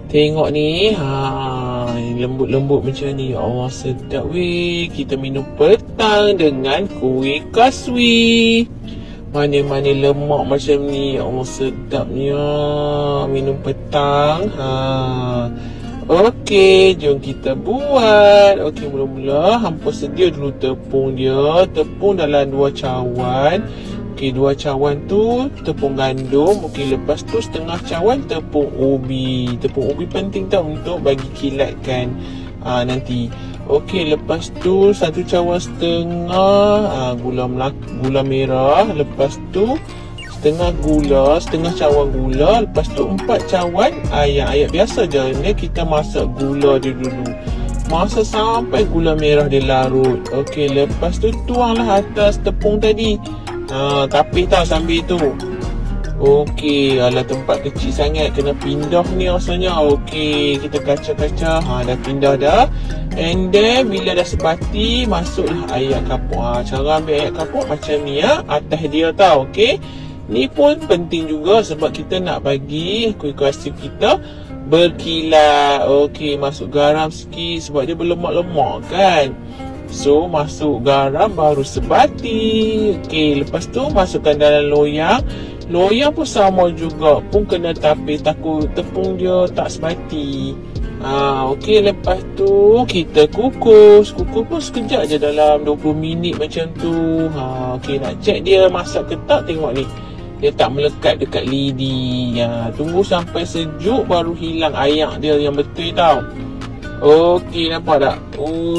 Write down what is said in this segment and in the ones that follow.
Tengok ni, lembut-lembut macam ni. Ya Allah, sedap weh. Kita minum petang dengan kuih kaswi. Mana-mana lemak macam ni. Ya Allah, sedapnya minum petang. Okey, jom kita buat. Okey, mula-mula hampa sedia dulu tepung dia. Tepung dalam 2 cawan. Okey, 2 cawan tu tepung gandum. Okey, lepas tu setengah cawan tepung ubi. Tepung ubi penting tau untuk bagi kilatkan nanti. Okey, lepas tu 1 cawan setengah gula merah. Lepas tu setengah cawan gula. Lepas tu 4 cawan air biasa je. Ni kita masak gula dia dulu. Masak sampai gula merah dia larut. Okey, lepas tu tuanglah atas tepung tadi. Tapis tau sambil tu. Okey, alah tempat kecil sangat, kena pindah ni rasanya. Okey, kita kacau-kacau. Dah pindah dah. And then bila dah sepati, masuklah air kapur. Cara ambil air kapur macam ni atas dia tau. Okey. Ni pun penting juga sebab kita nak bagi kuih kaswi kita berkilat. Okey, masuk garam sikit sebab dia berlemak-lemak kan. So, masuk garam baru sebati. Okey, lepas tu masukkan dalam loyang. Loyang pun sama juga, pun kena tapis, takut tepung dia tak sebati. Okey, lepas tu kita kukus. Kukus pun sekejap je, dalam 20 minit macam tu. Okey, nak check dia masak ke tak, tengok ni. Dia tak melekat dekat lidi. Tunggu sampai sejuk baru hilang air dia yang betul tau. Okey, nampak tak?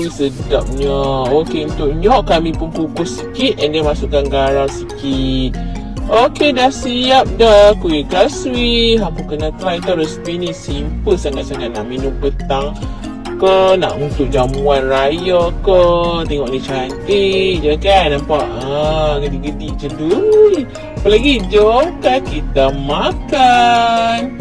Sedapnya. Okey, untuk nyok kami pun kukus sikit and then masukkan garam sikit. Okey, dah siap dah kuih kaswi. Hampa kena try tau resipi ni. Simple sangat-sangat. Nak minum petang ke, nak untuk jamuan raya ke. Tengok ni cantik je kan, nampak? Gedi-gedi je tu. Apa lagi? Jom kan kita makan.